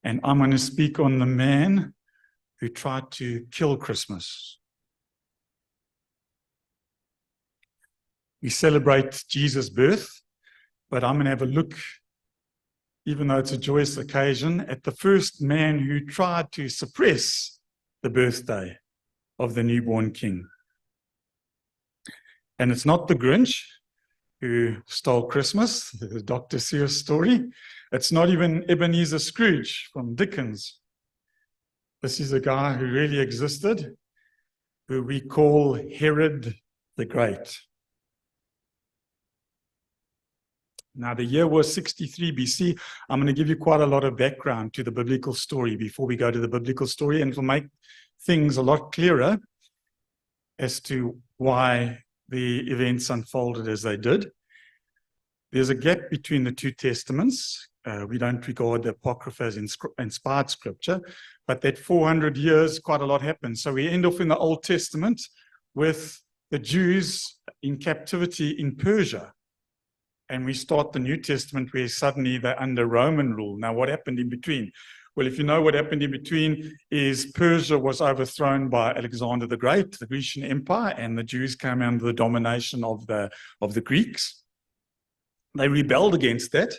And I'm going to speak on the man who tried to kill Christmas. We celebrate Jesus' birth, but I'm going to have a look, even though it's a joyous occasion, at the first man who tried to suppress the birthday of the newborn king. And it's not the Grinch who stole Christmas, the Dr. Seuss story. It's not even Ebenezer Scrooge from Dickens. This is a guy who really existed, who we call Herod the Great. Now, the year was 63 BC. I'm going to give you quite a lot of background to the biblical story before we go to the biblical story, and it'll make things a lot clearer as to why the events unfolded as they did. There's a gap between the two testaments. We don't regard the Apocrypha as inspired scripture, but that 400 years, quite a lot happened. So we end off in the Old Testament with the Jews in captivity in Persia. And we start the New Testament where suddenly they're under Roman rule. Now, what happened in between? Well, if you know what happened in between is Persia was overthrown by Alexander the Great, the Grecian Empire, and the Jews came under the domination of the Greeks. They rebelled against that.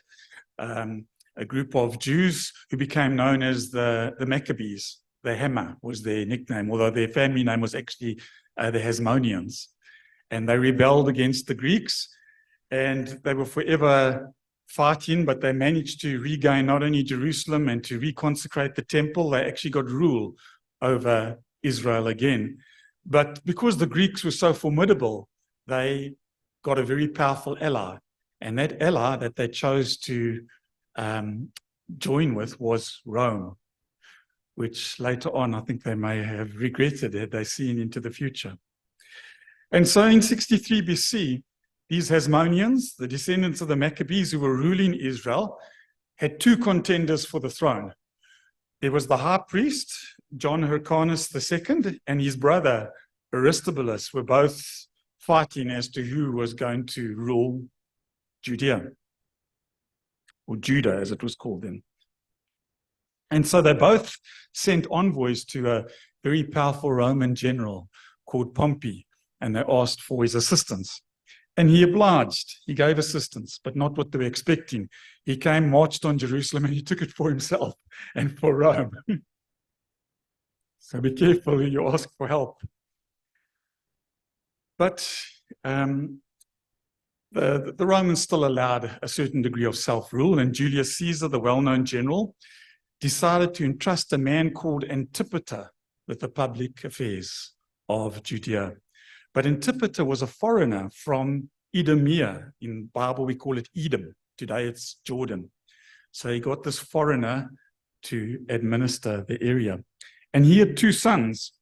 A group of Jews who became known as the Maccabees. The Hammer was their nickname, although their family name was actually the Hasmoneans. And they rebelled against the Greeks, and they were forever fighting, but they managed to regain not only Jerusalem and to reconsecrate the temple, they actually got rule over Israel again. But because the Greeks were so formidable, they got a very powerful ally. And that ally that they chose to join with was Rome, which later on I think they may have regretted had they seen into the future. And so in 63 BC, these Hasmoneans, the descendants of the Maccabees who were ruling Israel, had two contenders for the throne. There was the high priest, John Hyrcanus II, and his brother Aristobulus were both fighting as to who was going to rule Judea, or Judah as it was called then. And so they both sent envoys to a very powerful Roman general called Pompey, and they asked for his assistance. And he obliged. He gave assistance, but not what they were expecting. He came, marched on Jerusalem, and he took it for himself and for Rome. So be careful when you ask for help. But the Romans still allowed a certain degree of self-rule, and Julius Caesar, the well-known general, decided to entrust a man called Antipater with the public affairs of Judea. But Antipater was a foreigner from Edomia. In the Bible, we call it Edom. Today, it's Jordan. So he got this foreigner to administer the area. And he had two sons.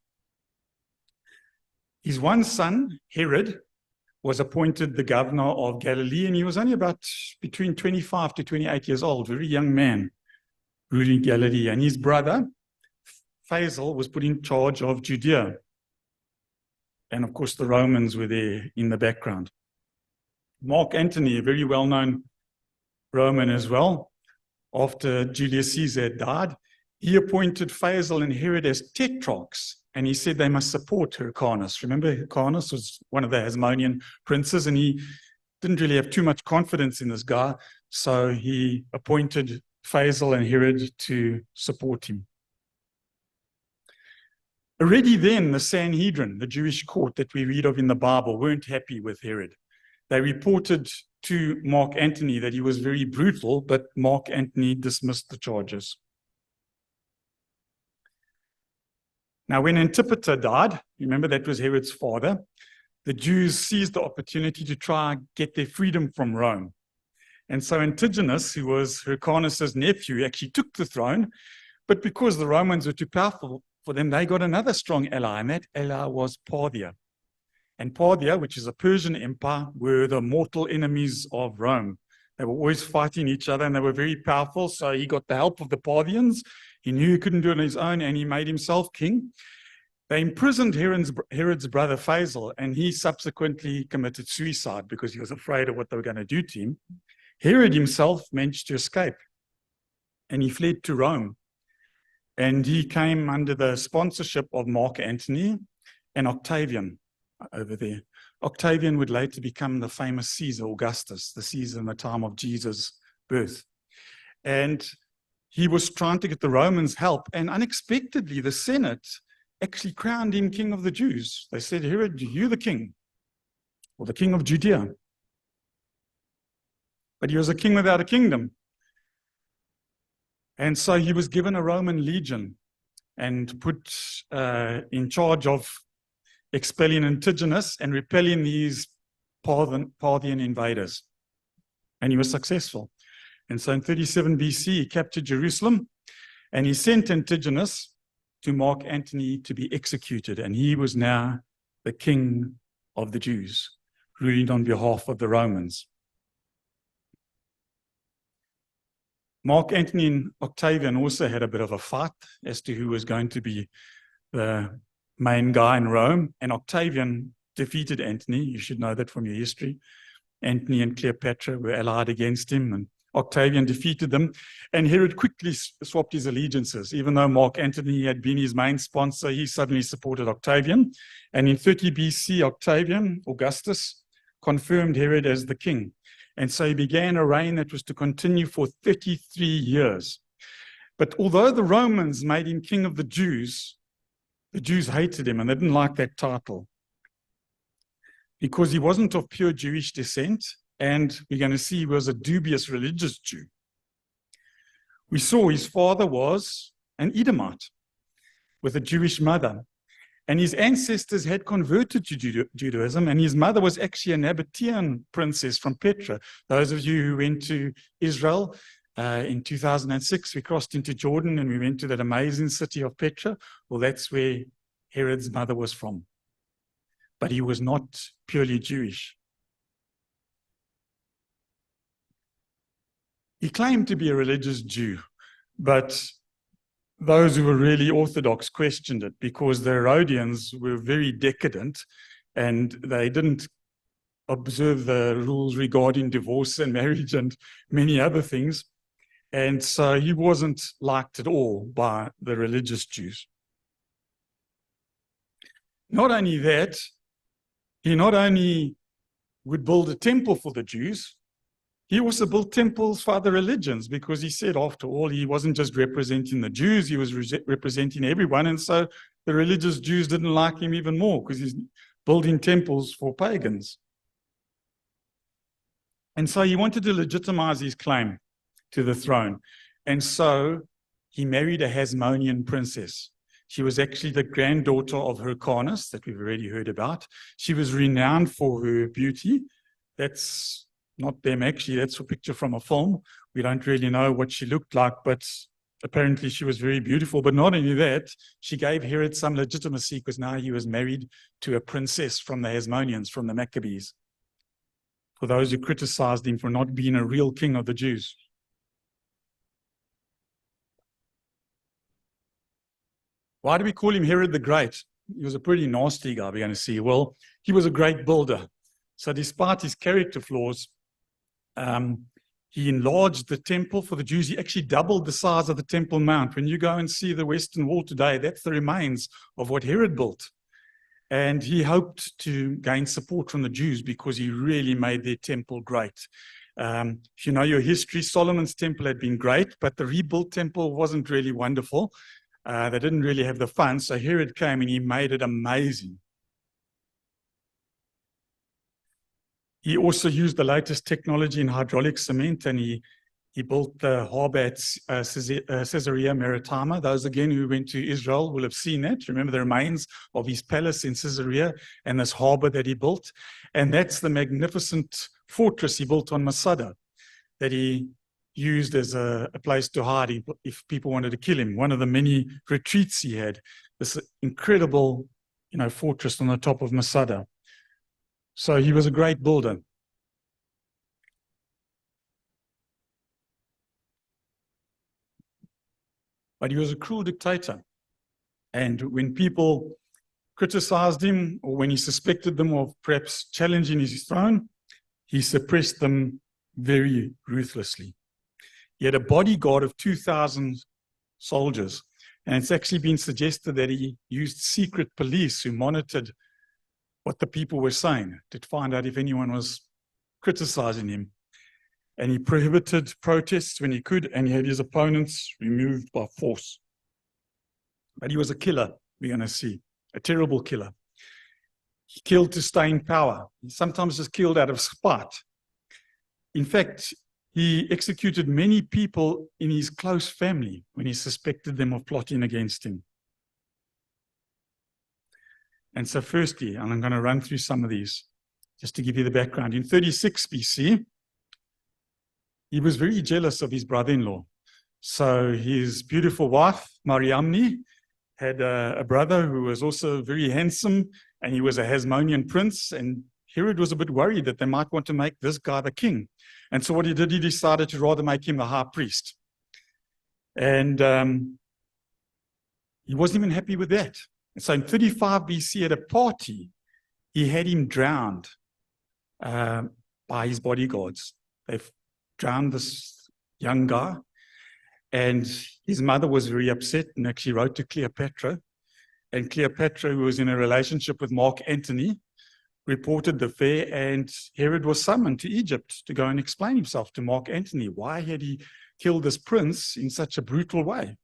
His one son, Herod, was appointed the governor of Galilee, and he was only about between 25 to 28 years old, very young man, ruling Galilee. And his brother, Faisal, was put in charge of Judea. And of course, the Romans were there in the background. Mark Antony, a very well-known Roman as well, after Julius Caesar had died, he appointed Faisal and Herod as tetrarchs, and he said they must support Hyrcanus. Remember, Hyrcanus was one of the Hasmonean princes, and he didn't really have too much confidence in this guy, so he appointed Faisal and Herod to support him. Already then, the Sanhedrin, the Jewish court that we read of in the Bible, weren't happy with Herod. They reported to Mark Antony that he was very brutal, but Mark Antony dismissed the charges. Now, when Antipater died, remember that was Herod's father, the Jews seized the opportunity to try and get their freedom from Rome. And so Antigonus, who was Hyrcanus' nephew, actually took the throne, but because the Romans were too powerful for them, they got another strong ally, and that ally was Parthia. And Parthia, which is a Persian empire, were the mortal enemies of Rome. They were always fighting each other, and they were very powerful, so he got the help of the Parthians. He knew he couldn't do it on his own, and he made himself king. They imprisoned Herod's brother Faisal, and he subsequently committed suicide because he was afraid of what they were going to do to him. Herod himself managed to escape, and he fled to Rome. And he came under the sponsorship of Mark Antony and Octavian over there. Octavian would later become the famous Caesar Augustus, the Caesar in the time of Jesus' birth. And he was trying to get the Romans help, and unexpectedly the Senate actually crowned him king of the Jews. They said, Herod, you're the king, or the king of Judea. But he was a king without a kingdom. And so he was given a Roman legion and put in charge of expelling Antigonus and repelling these Parthian invaders. And he was successful. And so in 37 BC, he captured Jerusalem, and he sent Antigonus to Mark Antony to be executed. And he was now the king of the Jews, ruling on behalf of the Romans. Mark Antony and Octavian also had a bit of a fight as to who was going to be the main guy in Rome. And Octavian defeated Antony. You should know that from your history. Antony and Cleopatra were allied against him, and Octavian defeated them. And Herod quickly swapped his allegiances. Even though Mark Antony had been his main sponsor, he suddenly supported Octavian. And in 30 BC, Octavian, Augustus, confirmed Herod as the king. And so he began a reign that was to continue for 33 years. But although the Romans made him king of the Jews hated him, and they didn't like that title because he wasn't of pure Jewish descent, and we're going to see he was a dubious religious Jew. We saw his father was an Edomite with a Jewish mother, and his ancestors had converted to Judaism, and his mother was actually a Nabatean princess from Petra. Those of you who went to Israel in 2006, we crossed into Jordan and we went to that amazing city of Petra. Well, that's where Herod's mother was from. But he was not purely Jewish. He claimed to be a religious Jew, but those who were really orthodox questioned it because the Herodians were very decadent and they didn't observe the rules regarding divorce and marriage and many other things. And so he wasn't liked at all by the religious Jews. Not only that, he not only would build a temple for the Jews, he also built temples for other religions because he said, after all, he wasn't just representing the Jews, he was representing everyone. And so the religious Jews didn't like him even more because he's building temples for pagans. And so he wanted to legitimize his claim to the throne. And so he married a Hasmonean princess. She was actually the granddaughter of Hyrcanus that we've already heard about. She was renowned for her beauty. That's not them actually, that's a picture from a film. We don't really know what she looked like, but apparently she was very beautiful. But not only that, she gave Herod some legitimacy because now he was married to a princess from the Hasmoneans, from the Maccabees, for those who criticized him for not being a real king of the Jews. Why do we call him Herod the Great? He was a pretty nasty guy, we're going to see. Well, he was a great builder. So despite his character flaws, he enlarged the temple for the Jews. He actually doubled the size of the Temple Mount. When you go and see the Western Wall today, that's the remains of what Herod built. And he hoped to gain support from the Jews because he really made their temple great. If you know your history, Solomon's temple had been great, but the rebuilt temple wasn't really wonderful. They didn't really have the funds, so Herod came and he made it amazing. He also used the latest technology in hydraulic cement, and he built the harbor at Caesarea Maritima. Those, again, who went to Israel will have seen that. Remember the remains of his palace in Caesarea and this harbor that he built. And that's the magnificent fortress he built on Masada that he used as a place to hide if people wanted to kill him. One of the many retreats he had, this incredible, fortress on the top of Masada. So he was a great builder. But he was a cruel dictator. And when people criticized him or when he suspected them of perhaps challenging his throne, he suppressed them very ruthlessly. He had a bodyguard of 2,000 soldiers. And it's actually been suggested that he used secret police who monitored what the people were saying to find out if anyone was criticizing him. And he prohibited protests when he could, and he had his opponents removed by force. But he was a killer, we're going to see, a terrible killer. He killed to stay in power. He sometimes just killed out of spite. In fact, he executed many people in his close family when he suspected them of plotting against him. And so firstly, and I'm going to run through some of these just to give you the background. In 36 BC, he was very jealous of his brother-in-law. So his beautiful wife, Mariamne, had a brother who was also very handsome, and he was a Hasmonean prince, and Herod was a bit worried that they might want to make this guy the king. And so what he did, he decided to rather make him the high priest. And he wasn't even happy with that. So in 35 BC at a party, he had him drowned by his bodyguards. They've drowned this young guy. And his mother was very upset and actually wrote to Cleopatra. And Cleopatra, who was in a relationship with Mark Antony, reported the affair, and Herod was summoned to Egypt to go and explain himself to Mark Antony. Why had he killed this prince in such a brutal way?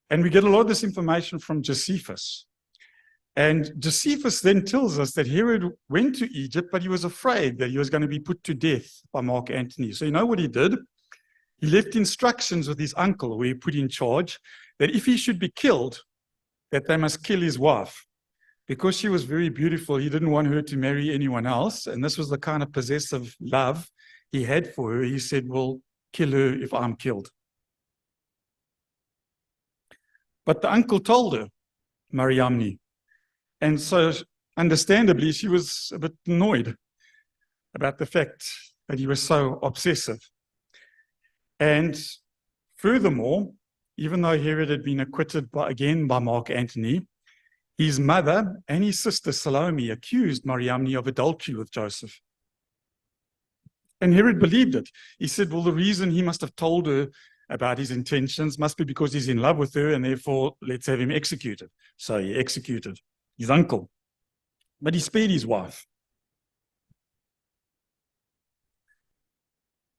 And we get a lot of this information from Josephus. And Josephus then tells us that Herod went to Egypt, but he was afraid that he was going to be put to death by Mark Antony. So you know what he did? He left instructions with his uncle, who he put in charge, that if he should be killed, that they must kill his wife. Because she was very beautiful, he didn't want her to marry anyone else. And this was the kind of possessive love he had for her. He said, well, kill her if I'm killed. But the uncle told her, Mariamne. And so, understandably, she was a bit annoyed about the fact that he was so obsessive. And furthermore, even though Herod had been acquitted again by Mark Antony, his mother and his sister Salome accused Mariamne of adultery with Joseph. And Herod believed it. He said, well, the reason he must have told her about his intentions must be because he's in love with her, and therefore let's have him executed. So he executed his uncle. But he spared his wife.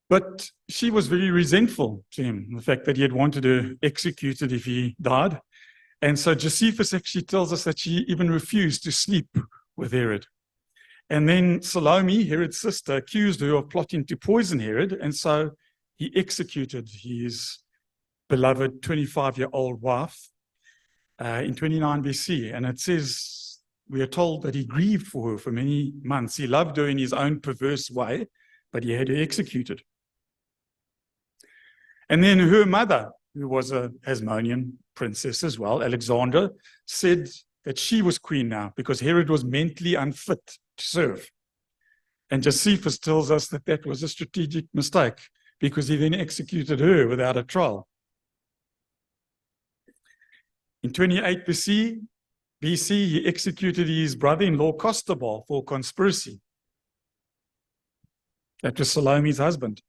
But she was very resentful to him, the fact that he had wanted her executed if he died. And so Josephus actually tells us that she even refused to sleep with Herod. And then Salome, Herod's sister, accused her of plotting to poison Herod. And so he executed his beloved 25-year-old wife in 29 BC. And it says, we are told that he grieved for her for many months. He loved her in his own perverse way, but he had her executed. And then her mother, who was a Hasmonean princess as well, Alexandra, said that she was queen now because Herod was mentally unfit to serve. And Josephus tells us that that was a strategic mistake because he then executed her without a trial. In 28 BC, he executed his brother-in-law Costobar for conspiracy. That was Salome's husband.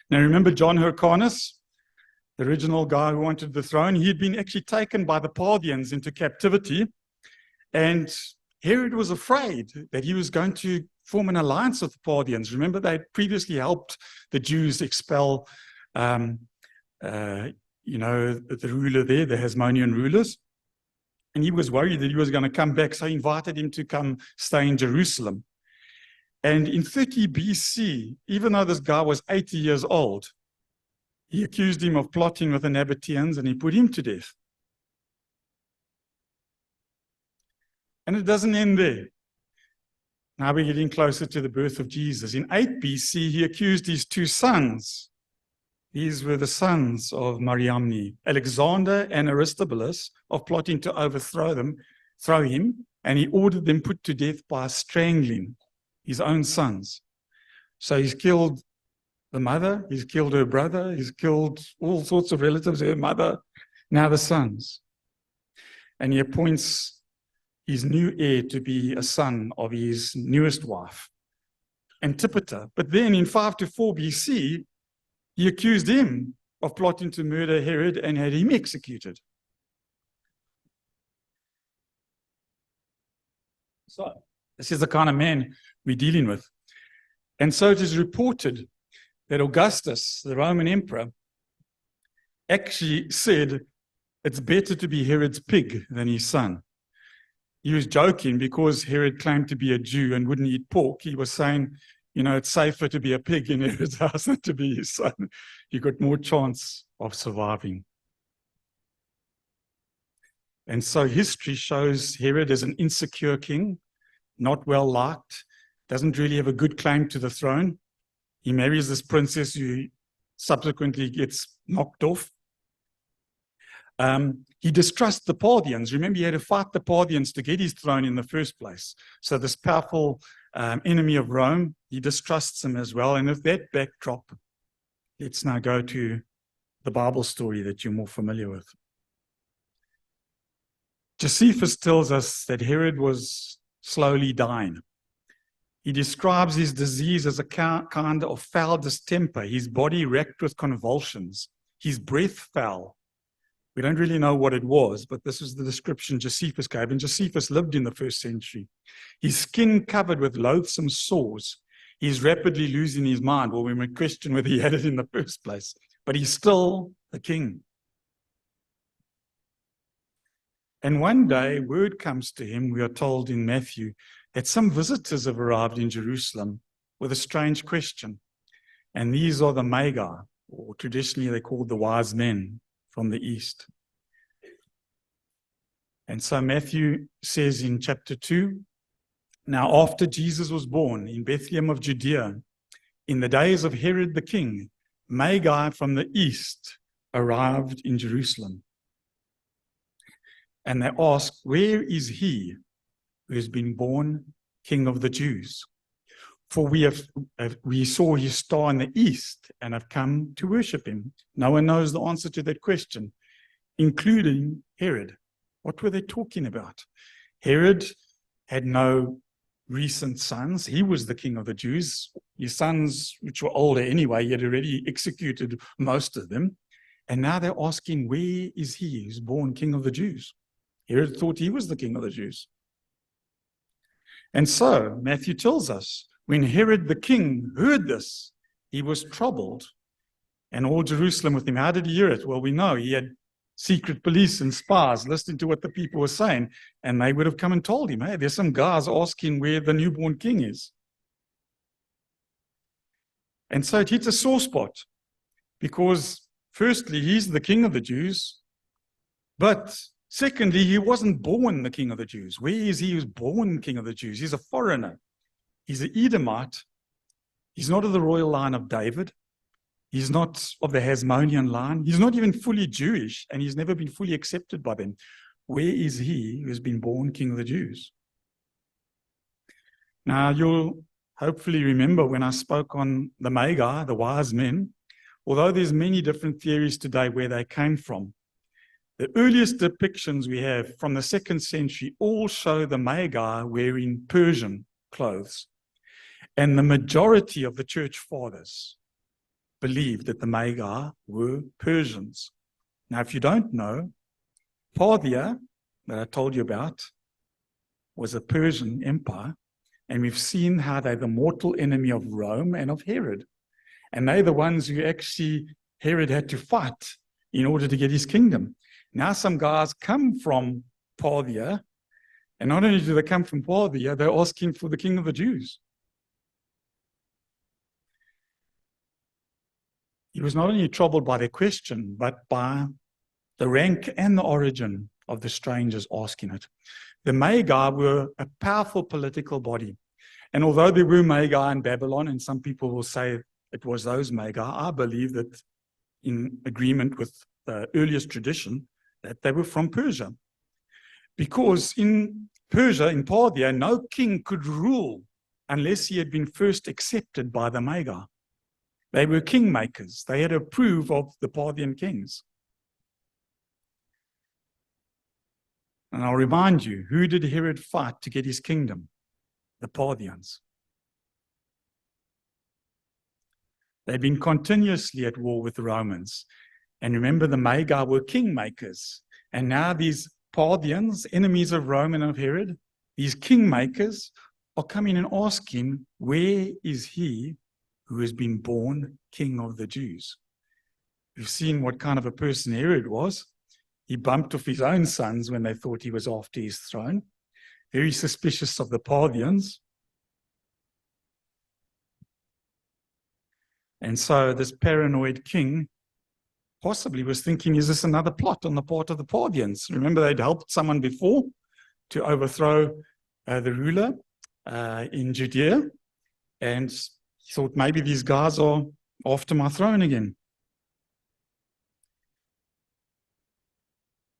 Now remember John Hyrcanus, the original guy who wanted the throne? He had been actually taken by the Parthians into captivity, and Herod was afraid that he was going to form an alliance with the Parthians. Remember, they had previously helped the Jews expel the ruler there, the Hasmonean rulers. And he was worried that he was going to come back, so he invited him to come stay in Jerusalem. And in 30 BC, even though this guy was 80 years old, he accused him of plotting with the Nabateans, and he put him to death. And it doesn't end there. Now we're getting closer to the birth of Jesus. In 8 BC, he accused his two sons. These were the sons of Mariamne, Alexander and Aristobulus, of plotting to overthrow him, and he ordered them put to death by strangling his own sons. So he's killed the mother, he's killed her brother, he's killed all sorts of relatives, her mother, now the sons. And he appoints his new heir to be a son of his newest wife, Antipater. But then in 5 to 4 BC, He accused him of plotting to murder Herod and had him executed. So this is the kind of man we're dealing with. And so it is reported that Augustus, the Roman emperor, actually said it's better to be Herod's pig than his son. He was joking because Herod claimed to be a Jew and wouldn't eat pork. He was saying, it's safer to be a pig in Herod's house than to be his son. You got more chance of surviving. And so history shows Herod as an insecure king, not well liked, doesn't really have a good claim to the throne. He marries this princess who subsequently gets knocked off. He distrusts the Parthians. Remember, he had to fight the Parthians to get his throne in the first place. So this powerful enemy of Rome, he distrusts them as well. And with that backdrop, let's now go to the Bible story that you're more familiar with. Josephus tells us that Herod was slowly dying. He describes his disease as a kind of foul distemper, his body racked with convulsions, his breath foul. We don't really know what it was, but this was the description Josephus gave, and Josephus lived in the 1st century. His skin covered with loathsome sores. He's rapidly losing his mind. Well, we might question whether he had it in the first place, but he's still the king. And one day, word comes to him, we are told in Matthew, that some visitors have arrived in Jerusalem with a strange question. And these are the Magi, or traditionally they're called the wise men from the east. And so Matthew says in chapter 2, now after Jesus was born in Bethlehem of Judea, in the days of Herod the king, Magi from the east arrived in Jerusalem. And they asked, where is he who has been born King of the Jews? For we saw his star in the east and have come to worship him. No one knows the answer to that question, including Herod. What were they talking about? Herod had no recent sons. He was the king of the Jews. His sons, which were older anyway, he had already executed most of them. And now they're asking, where is he who's born King of the Jews? Herod thought he was the king of the Jews. And so Matthew tells us, when Herod the king heard this, he was troubled, and all Jerusalem with him. How did he hear it? Well, we know he had secret police and spies listening to what the people were saying, and they would have come and told him, hey, there's some guys asking where the newborn king is. And so it hits a sore spot, because firstly, he's the king of the Jews, but secondly, he wasn't born the king of the Jews. Where is he who's born king of the Jews? He's a foreigner. He's an Edomite. He's not of the royal line of David. He's not of the Hasmonean line. He's not even fully Jewish, and he's never been fully accepted by them. Where is he who has been born king of the Jews? Now, you'll hopefully remember when I spoke on the Magi, the wise men, although there's many different theories today where they came from, the earliest depictions we have from the 2nd century all show the Magi wearing Persian clothes. And the majority of the church fathers believed that the Magi were Persians. Now, if you don't know, Parthia, that I told you about, was a Persian empire. And we've seen how they're the mortal enemy of Rome and of Herod. And they're the ones who actually Herod had to fight in order to get his kingdom. Now some guys come from Parthia, and not only do they come from Parthia, they're asking for the king of the Jews. He was not only troubled by their question, but by the rank and the origin of the strangers asking it. The Magi were a powerful political body. And although there were Magi in Babylon, and some people will say it was those Magi, I believe that in agreement with the earliest tradition, that they were from Persia. Because in Persia, in Parthia, no king could rule unless he had been first accepted by the Magi. They were kingmakers. They had to approve of the Parthian kings. And I'll remind you, who did Herod fight to get his kingdom? The Parthians. They'd been continuously at war with the Romans. And remember, the Magi were kingmakers. And now these Parthians, enemies of Rome and of Herod, these kingmakers are coming and asking, where is he who has been born king of the Jews? We've seen what kind of a person Herod was. He bumped off his own sons when they thought he was after his throne. Very suspicious of the Parthians. And so this paranoid king possibly was thinking, is this another plot on the part of the Parthians? Remember, they'd helped someone before to overthrow the ruler in Judea. And he thought, maybe these guys are after my throne again.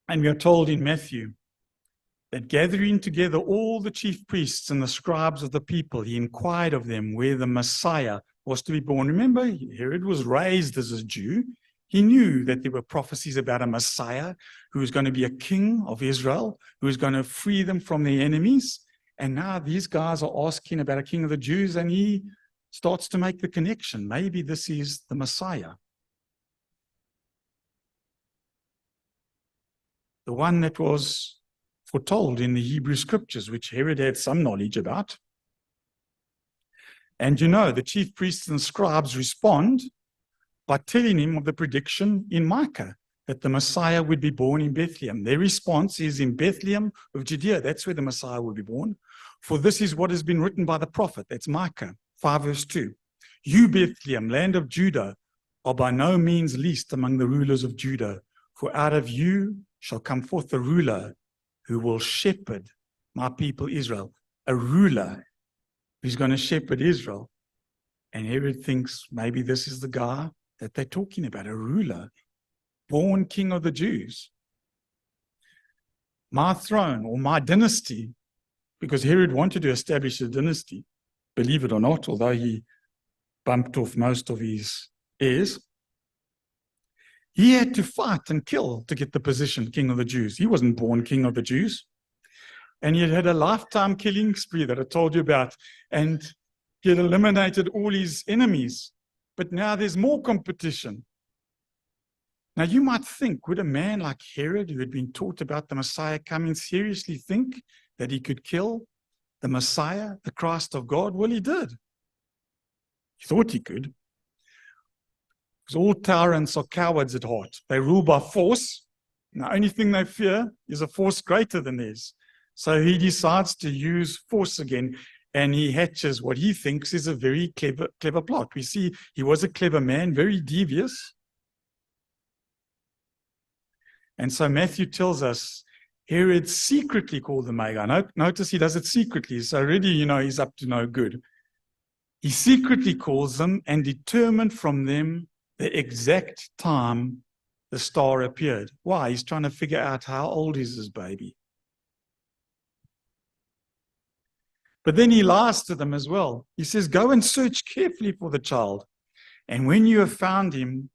And we are told in Matthew that gathering together all the chief priests and the scribes of the people, he inquired of them where the Messiah was to be born. Remember, Herod was raised as a Jew. He knew that there were prophecies about a Messiah who was going to be a king of Israel, who was going to free them from their enemies. And now these guys are asking about a king of the Jews, and he starts to make the connection. Maybe this is the Messiah. The one that was foretold in the Hebrew scriptures, which Herod had some knowledge about. And you know, the chief priests and scribes respond by telling him of the prediction in Micah that the Messiah would be born in Bethlehem. Their response is in Bethlehem of Judea. That's where the Messiah will be born. For this is what has been written by the prophet. That's Micah 5 verse 2. You, Bethlehem, land of Judah, are by no means least among the rulers of Judah. For out of you shall come forth a ruler who will shepherd my people Israel. A ruler who's going to shepherd Israel. And Herod thinks maybe this is the guy that they're talking about, a ruler, born king of the Jews. My throne or my dynasty, because Herod wanted to establish a dynasty, believe it or not, although he bumped off most of his heirs, he had to fight and kill to get the position, king of the Jews. He wasn't born king of the Jews. And he had a lifetime killing spree that I told you about. And he had eliminated all his enemies. But now there's more competition. Now you might think, would a man like Herod, who had been taught about the Messiah coming, seriously think that he could kill the Messiah, the Christ of God? Well, he did. He thought he could. Because all tyrants are cowards at heart. They rule by force. And the only thing they fear is a force greater than theirs. So he decides to use force again, and he hatches what he thinks is a very clever plot. We see he was a clever man, very devious. And so Matthew tells us Herod secretly called the Magi. Notice he does it secretly. So already, you know, he's up to no good. He secretly calls them and determined from them the exact time the star appeared. Why? He's trying to figure out how old is his baby. But then he lies to them as well. He says, go and search carefully for the child. And when you have found him,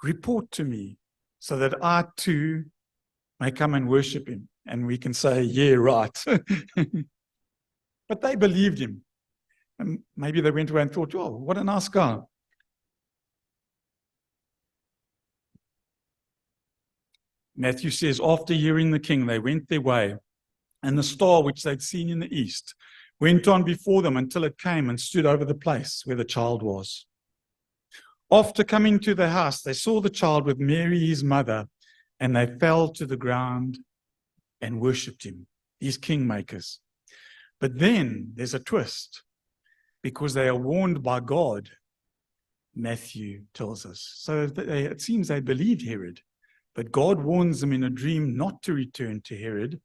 report to me so that I too may come and worship him. And we can say, yeah, right. But they believed him. And maybe they went away and thought, oh, what a nice guy. Matthew says, after hearing the king, they went their way, and the star which they'd seen in the east went on before them until it came and stood over the place where the child was. After coming to the house, they saw the child with Mary, his mother, and they fell to the ground and worshipped him, these kingmakers. But then there's a twist, because they are warned by God, Matthew tells us. So it seems they believed Herod. But God warns them in a dream not to return to Herod,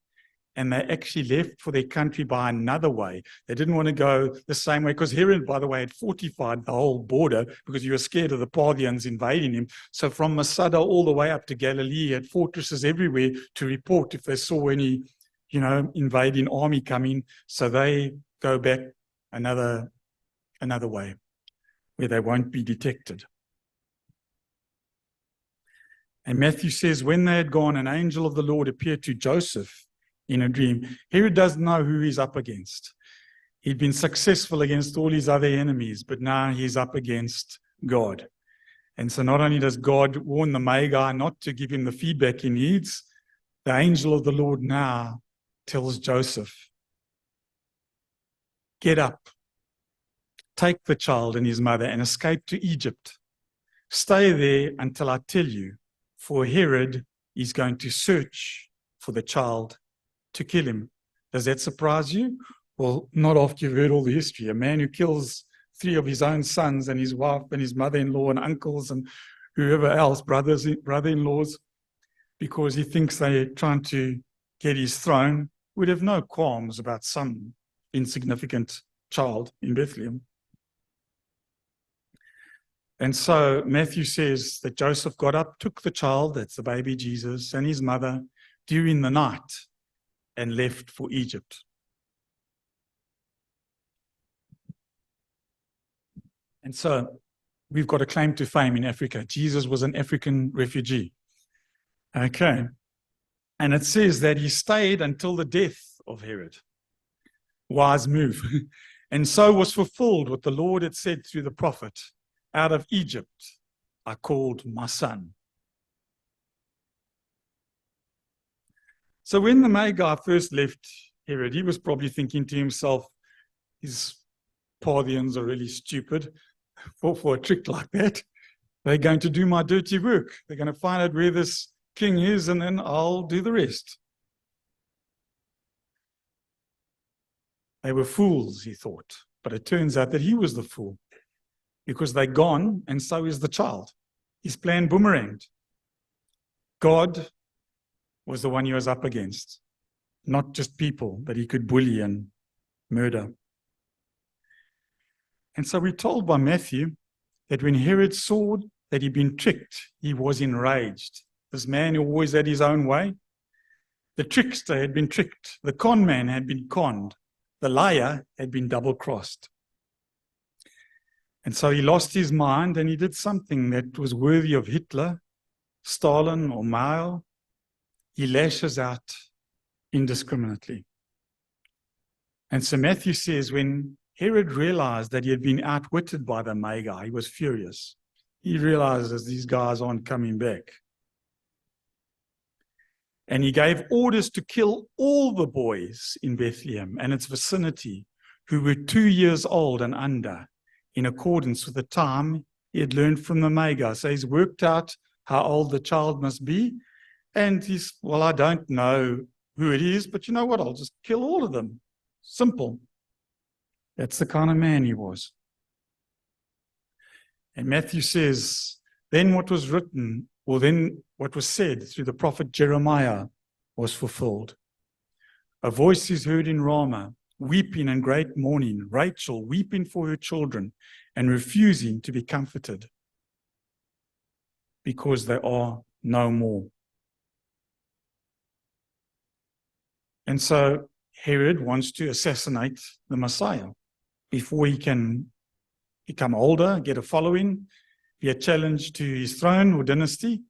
and they actually left for their country by another way. They didn't want to go the same way, because Herod, by the way, had fortified the whole border because he was scared of the Parthians invading him. So from Masada all the way up to Galilee, he had fortresses everywhere to report if they saw any, invading army coming. So they go back another way where they won't be detected. And Matthew says, when they had gone, an angel of the Lord appeared to Joseph in a dream. Herod doesn't know who he's up against. He'd been successful against all his other enemies, but now he's up against God. And so not only does God warn the Magi not to give him the feedback he needs, the angel of the Lord now tells Joseph, get up, take the child and his mother and escape to Egypt. Stay there until I tell you, for Herod is going to search for the child to kill him. Does that surprise you? Well, not after you've heard all the history. A man who kills 3 of his own sons and his wife and his mother-in-law and uncles and whoever else, brother-in-laws, because he thinks they're trying to get his throne, would have no qualms about some insignificant child in Bethlehem. And so Matthew says that Joseph got up, took the child, that's the baby Jesus, and his mother during the night and left for Egypt. And so we've got a claim to fame in Africa. Jesus was an African refugee. Okay. And it says that he stayed until the death of Herod. Wise move. And so was fulfilled what the Lord had said through the prophet, out of Egypt I called my son. So when the Magi first left Herod, he was probably thinking to himself, his Parthians are really stupid for a trick like that. They're going to do my dirty work. They're going to find out where this king is, and then I'll do the rest. They were fools, he thought. But it turns out that he was the fool, because they're gone, and so is the child. His plan boomeranged. God was the one he was up against, not just people that he could bully and murder. And so we're told by Matthew that when Herod saw that he'd been tricked, he was enraged. This man who always had his own way, the trickster had been tricked, the con man had been conned, the liar had been double-crossed. And so he lost his mind and he did something that was worthy of Hitler, Stalin, or Mao. He lashes out indiscriminately. And so Matthew says when Herod realized that he had been outwitted by the Magi, he was furious. He realizes these guys aren't coming back. And he gave orders to kill all the boys in Bethlehem and its vicinity who were 2 years old and under, in accordance with the time he had learned from the Magi. So he's worked out how old the child must be. And he's, well, I don't know who it is, but you know what? I'll just kill all of them. Simple. That's the kind of man he was. And Matthew says, then what was written, or then what was said through the prophet Jeremiah was fulfilled. A voice is heard in Ramah, weeping and great mourning, Rachel weeping for her children and refusing to be comforted because they are no more. And so Herod wants to assassinate the Messiah before he can become older, get a following, be a challenge to his throne or dynasty.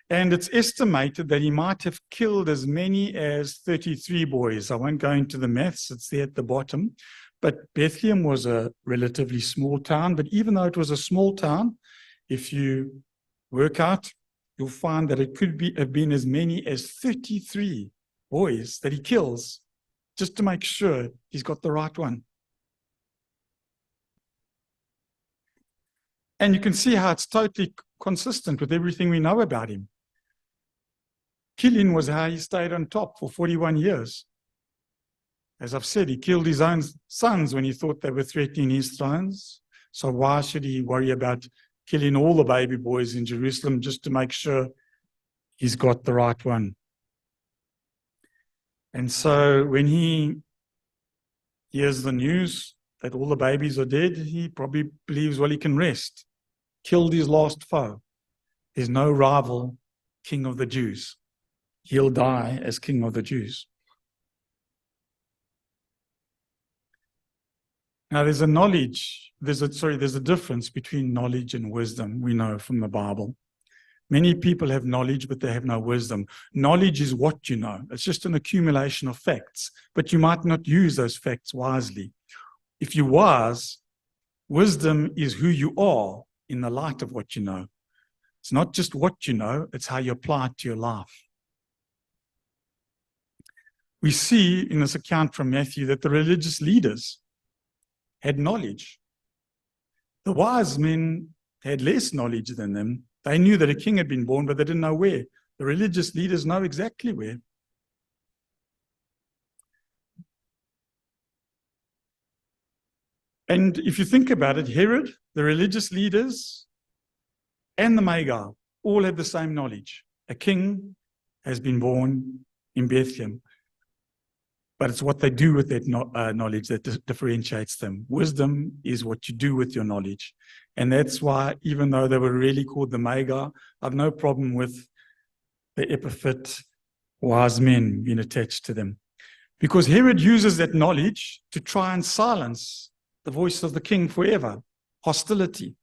And it's estimated that he might have killed as many as 33 boys. I won't go into the maths, it's there at the bottom. But Bethlehem was a relatively small town. But even though it was a small town, if you work out, you'll find that it could have been as many as 33 boys that he kills just to make sure he's got the right one. And you can see how it's totally consistent with everything we know about him. Killing was how he stayed on top for 41 years. As I've said, he killed his own sons when he thought they were threatening his thrones. So why should he worry about killing all the baby boys in Jerusalem just to make sure he's got the right one? And so when he hears the news that all the babies are dead, he probably believes, well, he can rest. Killed his last foe. There's no rival king of the Jews. He'll die as king of the Jews. Now there's a difference between knowledge and wisdom, we know from the Bible. Many people have knowledge, but they have no wisdom. Knowledge is what you know. It's just an accumulation of facts, but you might not use those facts wisely. If you're wise, wisdom is who you are, in the light of what you know. It's not just what you know, it's how you apply it to your life. We see in this account from Matthew that the religious leaders had knowledge. The wise men had less knowledge than them. They knew that a king had been born, but they didn't know where. The religious leaders know exactly where. And if you think about it, Herod, the religious leaders, and the Magi all had the same knowledge. A king has been born in Bethlehem. But it's what they do with that knowledge that differentiates them. Wisdom is what you do with your knowledge. And that's why, even though they were really called the Magi, I've no problem with the epithet wise men being attached to them. Because Herod uses that knowledge to try and silence the voice of the king forever. Hostility.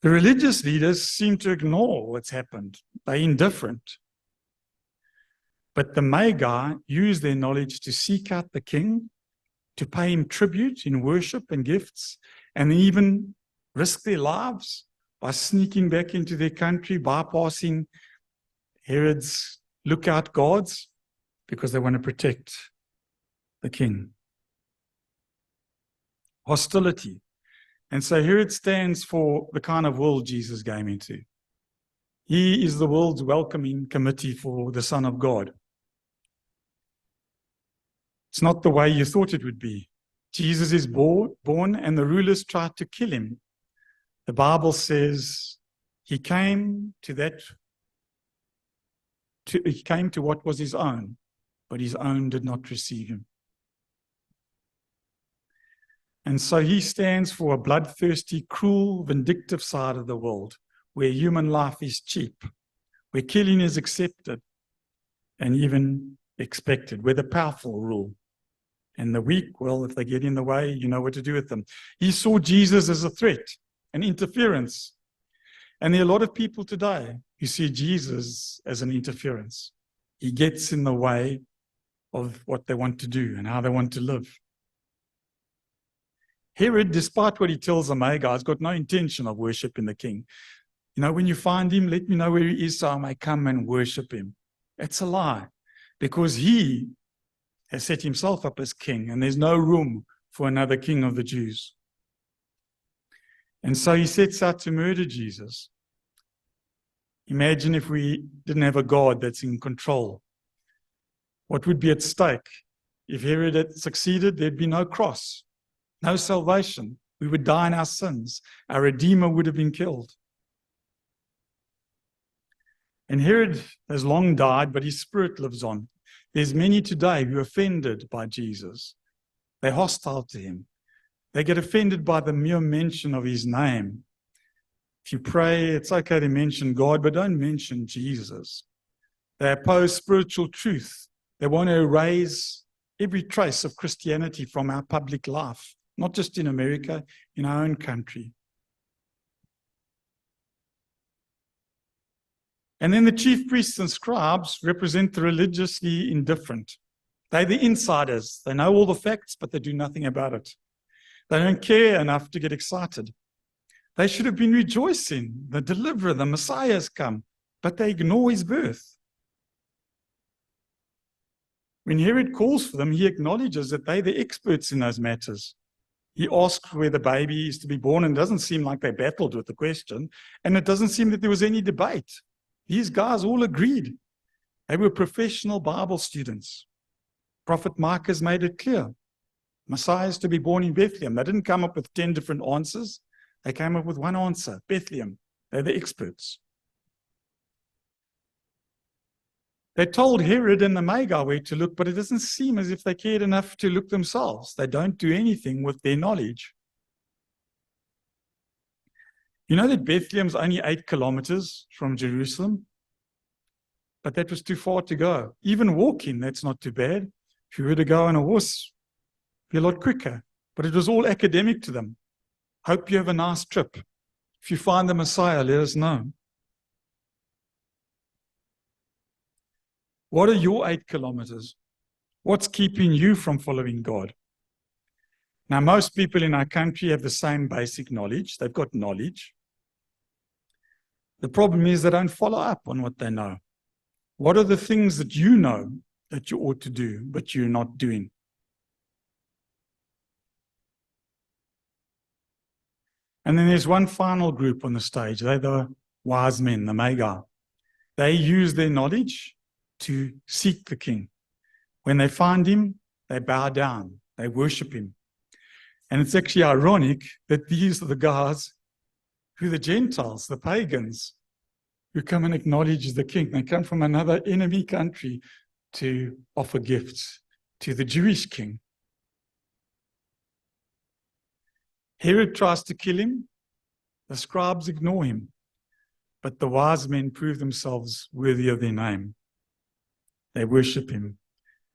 The religious leaders seem to ignore what's happened. They're indifferent. But the Magi use their knowledge to seek out the king, to pay him tribute in worship and gifts, and even risk their lives by sneaking back into their country, bypassing Herod's lookout guards, because they want to protect the king. Hostility. And so Herod stands for the kind of world Jesus came into. He is the world's welcoming committee for the Son of God. It's not the way you thought it would be. Jesus is born and the rulers tried to kill him. The Bible says he came to what was his own, but his own did not receive him. And so he stands for a bloodthirsty, cruel, vindictive side of the world, where human life is cheap, where killing is accepted and even expected, where the powerful rule. And the weak, well, if they get in the way, you know what to do with them. He saw Jesus as a threat, an interference. And there are a lot of people today who see Jesus as an interference. He gets in the way of what they want to do and how they want to live. Herod, despite what he tells the Magi, has got no intention of worshiping the king. You know, when you find him, let me know where he is so I may come and worship him. It's a lie, because he has set himself up as king, and there's no room for another king of the Jews. And so he sets out to murder Jesus. Imagine if we didn't have a God that's in control. What would be at stake? If Herod had succeeded, there'd be no cross, no salvation. We would die in our sins. Our Redeemer would have been killed. And Herod has long died, but his spirit lives on. There's many today who are offended by Jesus. They're hostile to him. They get offended by the mere mention of his name. If you pray, it's okay to mention God, but don't mention Jesus. They oppose spiritual truth. They want to erase every trace of Christianity from our public life, not just in America, in our own country. And then the chief priests and scribes represent the religiously indifferent. They're the insiders. They know all the facts, but they do nothing about it. They don't care enough to get excited. They should have been rejoicing. The deliverer, the Messiah has come, but they ignore his birth. When Herod calls for them, he acknowledges that they're the experts in those matters. He asks where the baby is to be born, and it doesn't seem like they battled with the question, and it doesn't seem that there was any debate. These guys all agreed. They were professional Bible students. Prophet Micah has made it clear. Messiah is to be born in Bethlehem. They didn't come up with 10 different answers. They came up with one answer, Bethlehem. They're the experts. They told Herod and the Magi where to look, but it doesn't seem as if they cared enough to look themselves. They don't do anything with their knowledge. You know that Bethlehem's only 8 kilometers from Jerusalem? But that was too far to go. Even walking, that's not too bad. If you were to go on a horse, it'd be a lot quicker. But it was all academic to them. Hope you have a nice trip. If you find the Messiah, let us know. What are your 8 kilometers? What's keeping you from following God? Now, most people in our country have the same basic knowledge. They've got knowledge. The problem is they don't follow up on what they know. What are the things that you know that you ought to do, but you're not doing? And then there's one final group on the stage. They're the wise men, the Magi. They use their knowledge to seek the king. When they find him, they bow down, they worship him. And it's actually ironic that these are the guys who the Gentiles, the pagans, who come and acknowledge the king. They come from another enemy country to offer gifts to the Jewish king. Herod tries to kill him. The scribes ignore him. But the wise men prove themselves worthy of their name. They worship him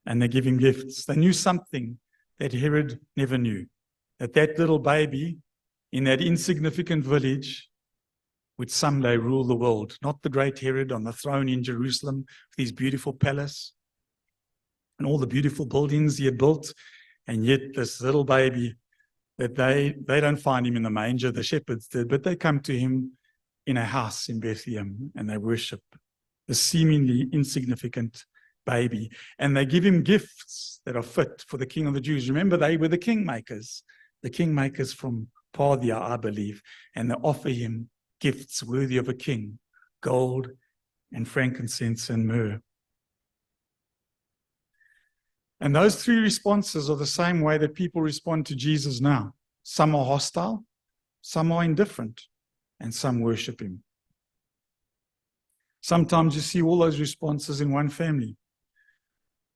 and they give him gifts. They knew something that Herod never knew, that little baby in that insignificant village would someday rule the world, not the great Herod on the throne in Jerusalem with his beautiful palace and all the beautiful buildings he had built, and yet this little baby that they don't find him in the manger, the shepherds did, but they come to him in a house in Bethlehem and they worship the seemingly insignificant baby, and they give him gifts that are fit for the king of the Jews. Remember, they were the kingmakers from Parthia, I believe, and they offer him gifts worthy of a king, gold and frankincense and myrrh. And those three responses are the same way that people respond to Jesus now. Some are hostile, some are indifferent, and some worship him. Sometimes you see all those responses in one family.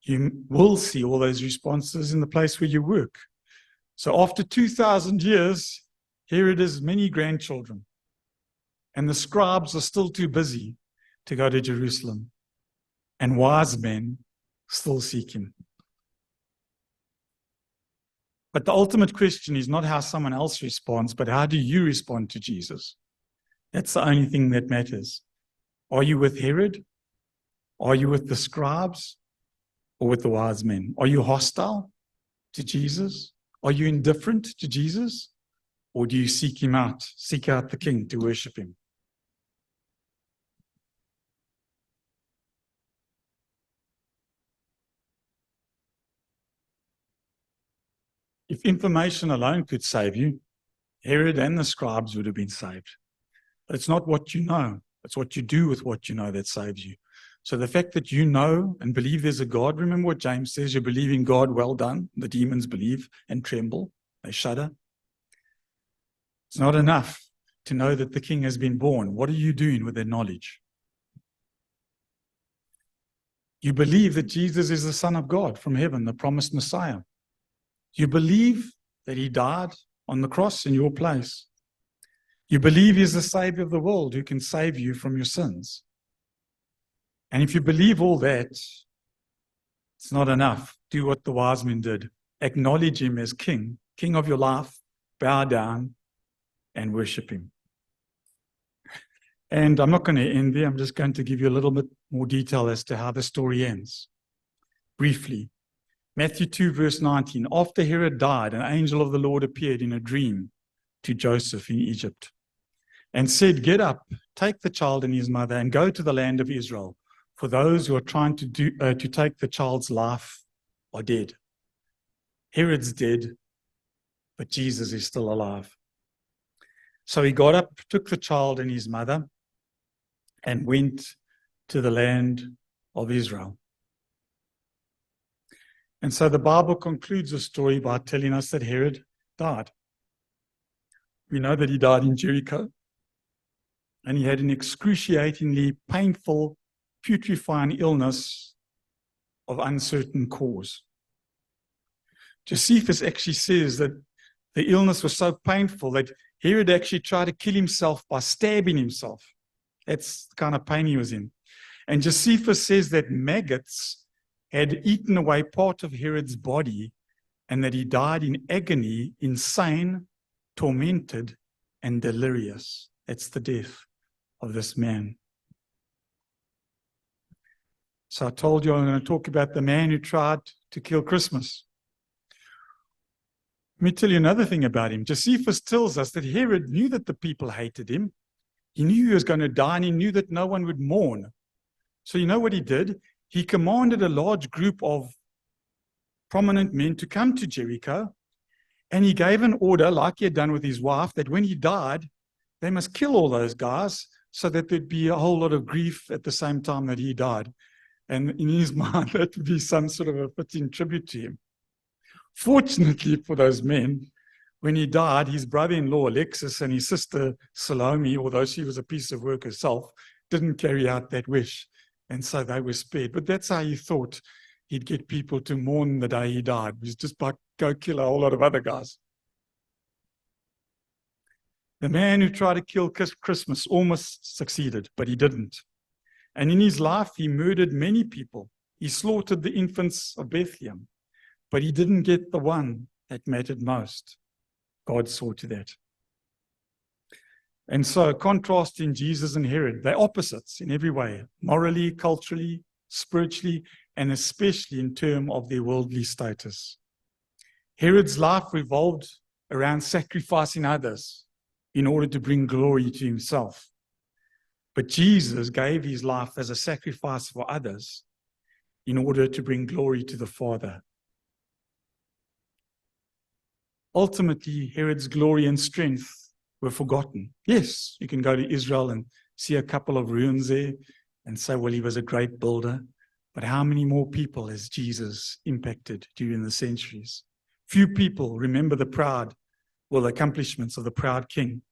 You will see all those responses in the place where you work. So after 2,000 years, Herod has many grandchildren, and the scribes are still too busy to go to Jerusalem, and wise men still seek him. But the ultimate question is not how someone else responds, but how do you respond to Jesus? That's the only thing that matters. Are you with Herod? Are you with the scribes? Or with the wise men? Are you hostile to Jesus? Are you indifferent to Jesus? Or do you seek him out, seek out the king to worship him? If information alone could save you, Herod and the scribes would have been saved. But it's not what you know. It's what you do with what you know that saves you. So the fact that you know and believe there's a God, remember what James says, you believe in God, well done. The demons believe and tremble. They shudder. It's not enough to know that the king has been born. What are you doing with that knowledge? You believe that Jesus is the Son of God from heaven, the promised Messiah. You believe that he died on the cross in your place. You believe he's the Savior of the world who can save you from your sins. And if you believe all that, it's not enough. Do what the wise men did. Acknowledge him as king, king of your life, bow down and worship him. And I'm not going to end there. I'm just going to give you a little bit more detail as to how the story ends. Briefly, Matthew 2, verse 19. After Herod died, an angel of the Lord appeared in a dream to Joseph in Egypt and said, "Get up, take the child and his mother and go to the land of Israel. For those who are trying to take the child's life are dead." Herod's dead, but Jesus is still alive. So he got up, took the child and his mother, and went to the land of Israel. And so the Bible concludes the story by telling us that Herod died. We know that he died in Jericho, and he had an excruciatingly painful, putrefying illness of uncertain cause. Josephus actually says that the illness was so painful that Herod actually tried to kill himself by stabbing himself. That's the kind of pain he was in. And Josephus says that maggots had eaten away part of Herod's body and that he died in agony, insane, tormented, and delirious. That's the death of this man. So I told you I'm going to talk about the man who tried to kill Christmas. Let me tell you another thing about him. Josephus tells us that Herod knew that the people hated him. He knew he was going to die, and he knew that no one would mourn. So you know what he did? He commanded a large group of prominent men to come to Jericho, and he gave an order, like he had done with his wife, that when he died, they must kill all those guys so that there'd be a whole lot of grief at the same time that he died. And in his mind, that would be some sort of a fitting tribute to him. Fortunately for those men, when he died, his brother-in-law Alexis and his sister Salome, although she was a piece of work herself, didn't carry out that wish. And so they were spared. But that's how he thought he'd get people to mourn the day he died. It was just by go kill a whole lot of other guys. The man who tried to kill Christmas almost succeeded, but he didn't. And in his life, he murdered many people. He slaughtered the infants of Bethlehem, but he didn't get the one that mattered most. God saw to that. And so, contrasting Jesus and Herod, they're opposites in every way, morally, culturally, spiritually, and especially in terms of their worldly status. Herod's life revolved around sacrificing others in order to bring glory to himself. But Jesus gave his life as a sacrifice for others in order to bring glory to the Father. Ultimately, Herod's glory and strength were forgotten. Yes, you can go to Israel and see a couple of ruins there and say, well, he was a great builder. But how many more people has Jesus impacted during the centuries? Few people remember the accomplishments of the proud king.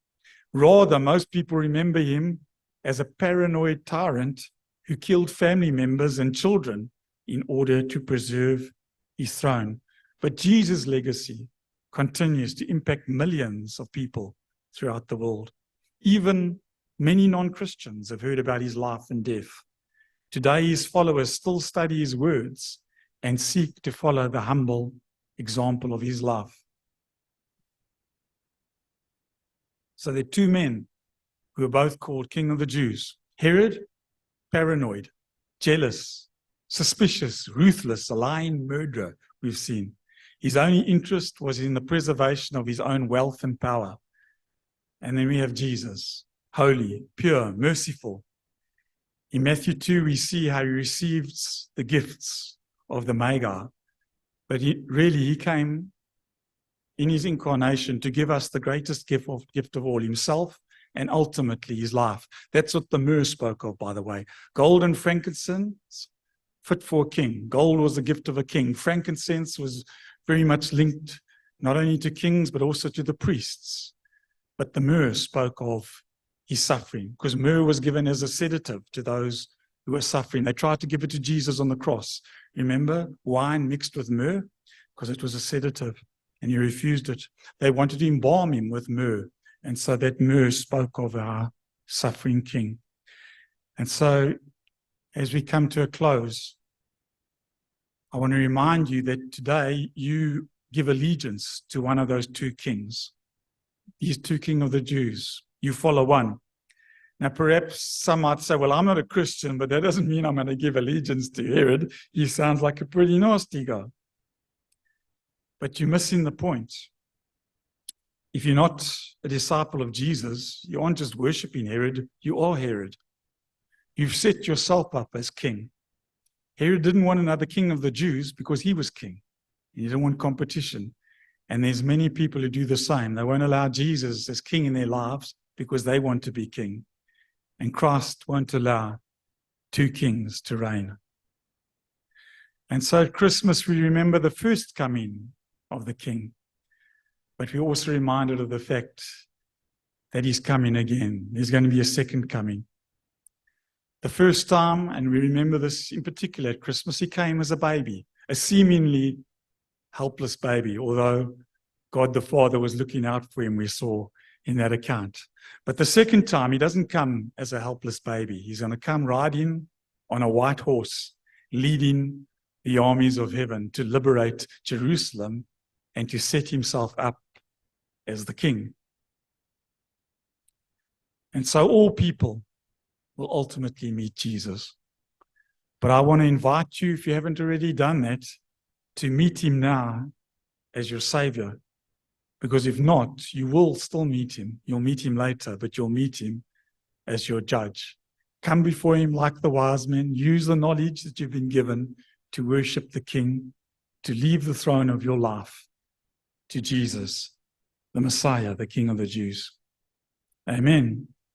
Rather, most people remember him as a paranoid tyrant who killed family members and children in order to preserve his throne. But Jesus' legacy continues to impact millions of people throughout the world. Even many non-Christians have heard about his life and death. Today, his followers still study his words and seek to follow the humble example of his life. So there are two men who are both called King of the Jews. Herod, paranoid, jealous, suspicious, ruthless, a lying murderer, we've seen. His only interest was in the preservation of his own wealth and power. And then we have Jesus, holy, pure, merciful. In Matthew 2, we see how he receives the gifts of the Magi. But he came in his incarnation to give us the greatest gift of all, himself and ultimately his life. That's what the myrrh spoke of, by the way. Gold and frankincense, fit for a king. Gold was the gift of a king. Frankincense was very much linked not only to kings, but also to the priests. But the myrrh spoke of his suffering, because myrrh was given as a sedative to those who were suffering. They tried to give it to Jesus on the cross. Remember, wine mixed with myrrh, because it was a sedative, and he refused it. They wanted to embalm him with myrrh, and so that myrrh spoke of our suffering king. And so, as we come to a close, I want to remind you that today you give allegiance to one of those two kings. These two kings of the Jews. You follow one. Now, perhaps some might say, well, I'm not a Christian, but that doesn't mean I'm going to give allegiance to Herod. He sounds like a pretty nasty guy. But you're missing the point. If you're not a disciple of Jesus, you aren't just worshiping Herod, you are Herod. You've set yourself up as king. Herod didn't want another king of the Jews because he was king. He didn't want competition. And there's many people who do the same. They won't allow Jesus as king in their lives because they want to be king. And Christ won't allow two kings to reign. And so at Christmas, we remember the first coming of the king. But we're also reminded of the fact that he's coming again. There's going to be a second coming. The first time, and we remember this in particular at Christmas, he came as a baby, a seemingly helpless baby, although God the Father was looking out for him, we saw in that account. But the second time, he doesn't come as a helpless baby. He's going to come riding on a white horse, leading the armies of heaven to liberate Jerusalem and to set himself up as the king. And so all people will ultimately meet Jesus. But I want to invite you, if you haven't already done that, to meet him now as your Saviour, Because if not, you will still meet him. You'll meet him later, but you'll meet him as your judge. Come before him like the wise men. Use the knowledge that you've been given to worship the King, to leave the throne of your life to Jesus, the Messiah, the King of the Jews. Amen.